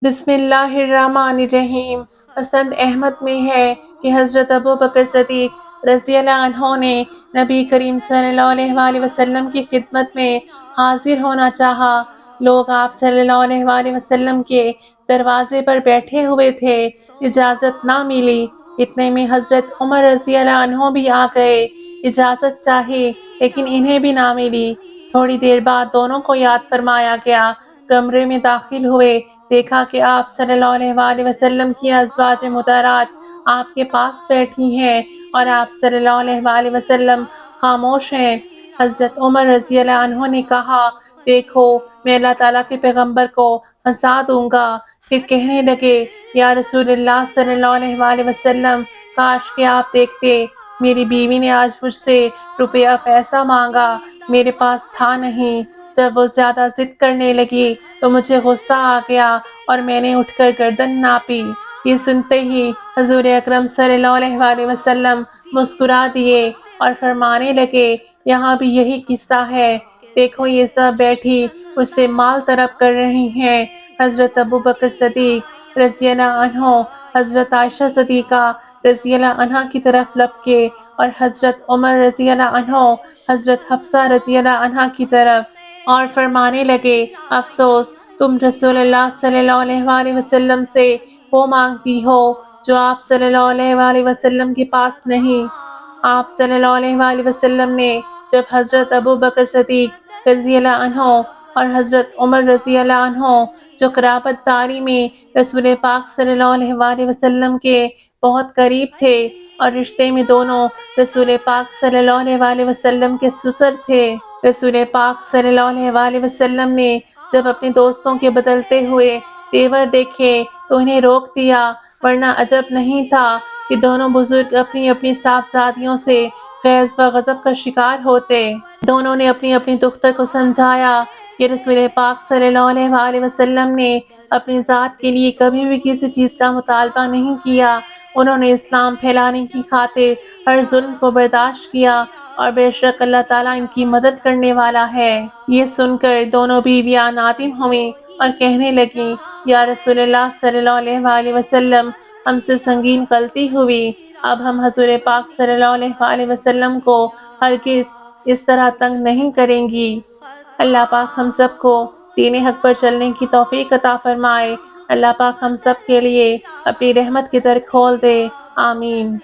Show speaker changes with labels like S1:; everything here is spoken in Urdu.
S1: بسم اللہ الرحمن الرحیم۔ مسند احمد میں ہے کہ حضرت ابو بکر صدیق رضی اللہ عنہ نے نبی کریم صلی اللہ علیہ وآلہ وسلم کی خدمت میں حاضر ہونا چاہا۔ لوگ آپ صلی اللہ علیہ وآلہ وسلم کے دروازے پر بیٹھے ہوئے تھے، اجازت نہ ملی۔ اتنے میں حضرت عمر رضی اللہ عنہ بھی آ گئے، اجازت چاہی لیکن انہیں بھی نہ ملی۔ تھوڑی دیر بعد دونوں کو یاد فرمایا گیا، کمرے میں داخل ہوئے، دیکھا کہ آپ صلی اللہ علیہ وآلہ وسلم کی ازواج مطہرات آپ کے پاس بیٹھی ہیں اور آپ صلی اللہ علیہ وآلہ وسلم خاموش ہیں۔ حضرت عمر رضی اللہ عنہ نے کہا، دیکھو میں اللہ تعالیٰ کے پیغمبر کو ہنسا دوں گا۔ پھر کہنے لگے، یا رسول اللہ صلی اللہ علیہ وآلہ وسلم، کاش کہ آپ دیکھتے، میری بیوی نے آج مجھ سے روپیہ پیسہ مانگا، میرے پاس تھا نہیں۔ جب وہ زیادہ ضد کرنے لگی تو مجھے غصہ آ گیا اور میں نے اٹھ کر گردن ناپی۔ یہ سنتے ہی حضور اکرم صلی اللہ علیہ وآلہ وسلم مسکرا دیے اور فرمانے لگے، یہاں بھی یہی قصہ ہے، دیکھو یہ سب بیٹھی مجھ سے مال طلب کر رہی ہیں۔ حضرت ابو بکر صدیق رضی اللہ عنہ حضرت عائشہ صدیقہ رضی اللہ عنہا کی طرف لپکے اور حضرت عمر رضی اللہ عنہ حضرت حفصہ رضی اللہ عنہا کی طرف، اور فرمانے لگے، افسوس تم رسول اللہ صلی اللہ علیہ وآلہ وسلم سے وہ مانگتی ہو جو آپ صلی اللہ علیہ وآلہ وسلم کے پاس نہیں۔ آپ صلی اللہ علیہ وآلہ وسلم نے جب حضرت ابو بکر صدیق رضی اللہ عنہ اور حضرت عمر رضی اللہ عنہ جو قرابت داری میں رسول پاک صلی اللہ علیہ وآلہ وسلم کے بہت قریب تھے اور رشتے میں دونوں رسول پاک صلی اللہ علیہ وآلہ وسلم کے سسر تھے، رسول پاک صلی اللہ علیہ وآلہ وسلم نے جب اپنے دوستوں کے بدلتے ہوئے تیور دیکھے تو انہیں روک دیا، ورنہ عجب نہیں تھا کہ دونوں بزرگ اپنی اپنی صاحبزادیوں سے غیظ و غضب کا شکار ہوتے۔ دونوں نے اپنی اپنی دختر کو سمجھایا کہ رسول پاک صلی اللہ علیہ وآلہ وسلم نے اپنی ذات کے لیے کبھی بھی کسی چیز کا مطالبہ نہیں کیا، انہوں نے اسلام پھیلانے کی خاطر ہر ظلم کو برداشت کیا اور بے شک اللہ تعالیٰ ان کی مدد کرنے والا ہے۔ یہ سن کر دونوں بیویاں نادم ہوئیں اور کہنے لگیں، یا رسول اللہ صلی اللہ علیہ وآلہ وسلم، ہم سے سنگین غلطی ہوئی، اب ہم حضور پاک صلی اللہ علیہ وآلہ وسلم کو ہرگز اس طرح تنگ نہیں کریں گی۔ اللہ پاک ہم سب کو دین حق پر چلنے کی توفیق عطا فرمائے۔ اللہ پاک ہم سب کے لیے اپنی رحمت کے در کھول دے، آمین۔